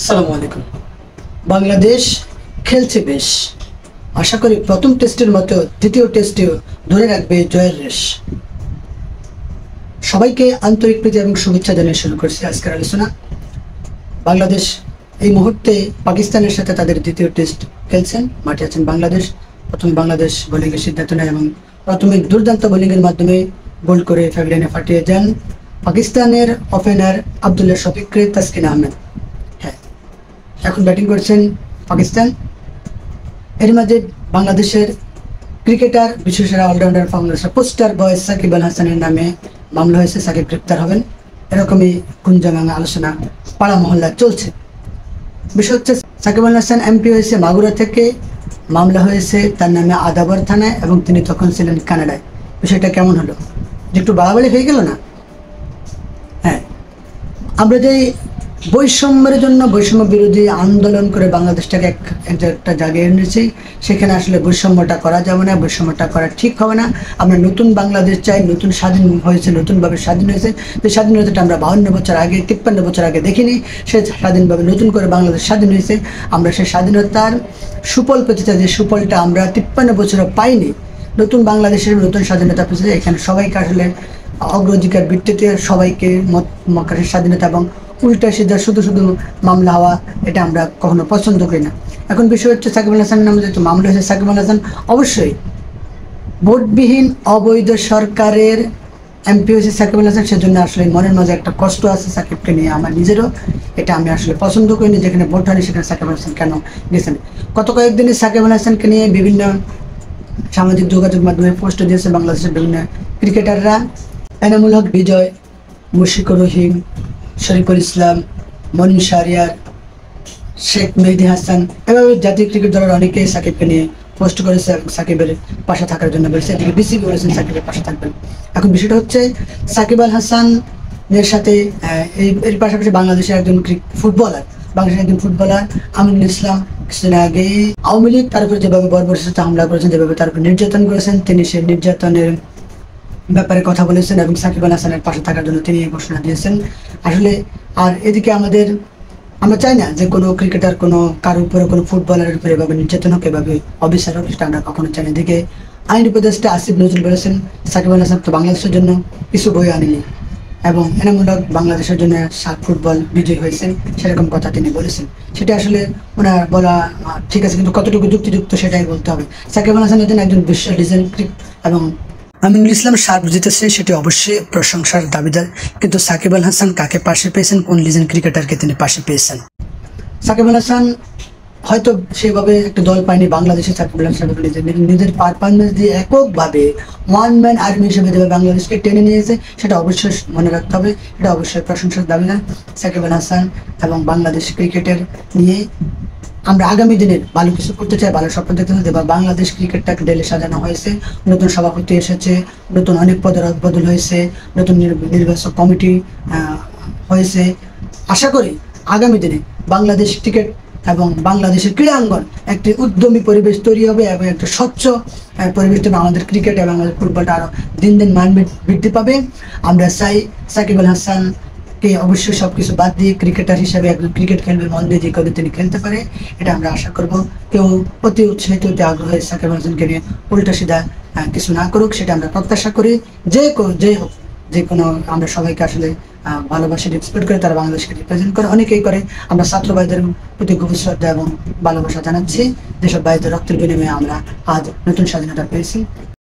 আসসালামু আলাইকুম। বাংলাদেশ খেলছে বেশ। আশা করি প্রথম টেস্টের মতো দ্বিতীয় টেস্টেও ধরে রাখবে জয়ের রেশ। সবাইকে আন্তরিক প্রীতি এবং শুভেচ্ছা জানিয়ে শুরু করছি আজকের আলোচনা। বাংলাদেশ এই মুহূর্তে পাকিস্তানের সাথে তাদের দ্বিতীয় টেস্ট খেলছেন। মাঠে আছেন বাংলাদেশ। প্রথমে বাংলাদেশ বোলিংয়ের সিদ্ধান্ত নেয় এবং প্রথমে দুর্দান্ত বোলিংয়ের মাধ্যমে গোল করে ফেভারিনে ফাটিয়ে যান পাকিস্তানের ওপেনার আবদুল্লাহ শফিককে তাসকিন আহমেদ। হ্যাঁ, এখন ব্যাটিং করছেন পাকিস্তান। এর মাঝে বাংলাদেশের ক্রিকেটার বিশ্বসেরা অলরাউন্ডার বাংলাদেশের পোস্টার বয় সাকিব আল হাসানের নামে মামলা হয়েছে। সাকিব গ্রেপ্তার হবেন, এরকমই গুঞ্জমাঙ্গা আলোচনা পাড়া মহল্লা চলছে। বিষয় হচ্ছে সাকিব আল হাসান এমপি হয়েছে মাগুরা থেকে, মামলা হয়েছে তার নামে আদাবর থানায় এবং তিনি তখন ছিলেন কানাডায়। বিষয়টা কেমন হলো? যে একটু বাড়াবাড়ি হয়ে গেল না? হ্যাঁ, আমরা যে বৈষম্যের জন্য বৈষম্য বিরোধী আন্দোলন করে বাংলাদেশটাকে একটা জায়গায় এনেছি, সেখানে আসলে বৈষম্যটা করা যাবে না, বৈষম্যটা করা ঠিক হবে না। আমরা নতুন বাংলাদেশ চাই, নতুন স্বাধীন হয়েছে, নতুনভাবে স্বাধীন হয়েছে। যে স্বাধীনতাটা আমরা 52 বছর আগে 53 বছর আগে দেখিনি, সে স্বাধীনভাবে নতুন করে বাংলাদেশ স্বাধীন হয়েছে। আমরা সেই স্বাধীনতার সুফল পেতে চাই, যে সুফলটা আমরা 53 বছরে পাইনি। নতুন বাংলাদেশের নতুন স্বাধীনতা পেতে চাই। এখানে সবাইকে আসলে অগ্রাধিকার ভিত্তিতে সবাইকে মতের স্বাধীনতা এবং উল্টা সিধা শুধু শুধু মামলা হওয়া, এটা আমরা কখনো পছন্দ করি না। এখন বিষয় হচ্ছে সাকিব আল হাসানের নামে যেহেতু মামলা হয়েছে, সাকিব আল হাসান অবশ্যই ভোটবিহীন অবৈধ সরকারের এমপি হয়েছে সাকিব আল হাসান। সেজন্য আসলে মনের মাঝে একটা কষ্ট আছে সাকিবকে নিয়ে, আমার নিজেরও। এটা আমি আসলে পছন্দ করিনি, যেখানে ভোট হয়নি সেখানে সাকিব আল হাসান কেন গেছেন। গত কয়েকদিনে সাকিব আল হাসানকে নিয়ে বিভিন্ন সামাজিক যোগাযোগ মাধ্যমে পোস্ট দিয়েছে বাংলাদেশের বিভিন্ন ক্রিকেটাররা। এনামুল হক বিজয়, মুশফিকুর রহিম, শরীফুল ইসলাম, মনিন শাহরিয়ার, শেখ মেহেদী হাসান, এভাবে জাতীয় ক্রিকেট দলের অনেকেই সাকিবকে নিয়ে পোস্ট করেছে এবং সাকিবের পাশে থাকার জন্য বলেছে। এদিকে বিসিবি বলেছেন সাকিবের পাশে থাকবেন। এখন বিষয়টা হচ্ছে সাকিব আল হাসানের সাথে এর পাশাপাশি বাংলাদেশের একজন ফুটবলার, বাংলাদেশের একজন ফুটবলার আমিনুল ইসলাম কিছুদিন আগে আওয়ামী লীগ তার উপরে যেভাবে বর্বরের সাথে হামলা করেছেন, যেভাবে তার উপর নির্যাতন করেছেন, তিনি সেই নির্যাতনের ব্যাপারে কথা বলেছেন এবং সাকিব আল হাসানের পাশে থাকার জন্য তিনি এই ঘোষণা দিয়েছেন আসলে। আর এদিকে আমরা চাই না যে কোনো ক্রিকেটার কোনো কারোর উপরে, কোনো ফুটবলারের উপরে এভাবে নির্যাতন হোক, এভাবে অবিচার হোক, সেটা আমরা কখনো চাই না। এদিকে আইন উপদেষ্টা আসিফ নজরুল বলেছেন সাকিব আল হাসান তো বাংলাদেশের জন্য কিছু বই আনেনি এবং এনামূলক বাংলাদেশের জন্য ফুটবল বিজয়ী হয়েছেন, সেরকম কথা তিনি বলেছেন। সেটা আসলে ওনার বলা ঠিক আছে, কিন্তু কতটুকু যুক্তিযুক্ত সেটাই বলতে হবে। সাকিব আল হাসান একজন বিশ্ব লিজেন্ড এবং আমিনুল ইসলাম শার্প জিতেছে, সেটি অবশ্যই প্রশংসার দাবিদার। কিন্তু সাকিব আল হাসান কাকে পাশে পেয়েছেন, কোন লিজেন্ড ক্রিকেটারকে তিনি পাশে পেয়েছেন? সাকিব আল হাসান হয়তো সেভাবে একটা দল পায়নি বাংলাদেশে। সাকিব আল হাসান নিজের পারফরমেন্স দিয়ে এককভাবে ওয়ান ম্যান আর্মি হিসেবে যেভাবে বাংলাদেশকে টেনে নিয়েছে, সেটা অবশ্যই মনে রাখতে হবে। এটা অবশ্যই প্রশংসার দাবিদার সাকিব আল হাসান এবং বাংলাদেশ ক্রিকেটের নিয়ে। আমরা আগামী দিনের ভালো কিছু করতে চাই, ভালো স্বপ্ন দেখতে চাই। বা বাংলাদেশ ক্রিকেটটাকে ডেলে সাজানো হয়েছে, নতুন সভাপতি এসেছে, নতুন অনেক পদের বদল হয়েছে, নতুন নির্বাচক কমিটি হয়েছে। আশা করি আগামী দিনে বাংলাদেশ ক্রিকেট এবং বাংলাদেশের ক্রীড়াঙ্গন একটি উদ্যমী পরিবেশ তৈরি হবে এবং একটা স্বচ্ছ পরিবেশ হবে। আমাদের ক্রিকেট এবং আমাদের ফুটবলটা আরও দিন দিন মান বৃদ্ধি পাবে। আমরা চাই সাকিব আল হাসান অবশ্যই সবকিছু বাদ দিয়ে ক্রিকেটার হিসাবে একজন ক্রিকেট খেলবে, মন দিয়ে যে কবে তিনি খেলতে পারে, এটা আমরা আশা করব। কেউ অতি উৎসাহিত, অতি আগ্রহে সাকিব আল হাসানকে নিয়ে উল্টা সিধা কিছু না করুক, সেটা আমরা প্রত্যাশা করি। যে হোক, যে কোনো, আমরা সবাইকে আসলে ভালোবাসা রেসপেক্ট করে তারা বাংলাদেশকে রিপ্রেজেন্ট করে, অনেকেই করে। আমরা ছাত্র ভাইদের প্রতি গভীর শ্রদ্ধা এবং ভালোবাসা জানাচ্ছি, যেসব ভাইদের রক্তের বিনিময়ে আমরা আজ নতুন স্বাধীনতা পেয়েছি।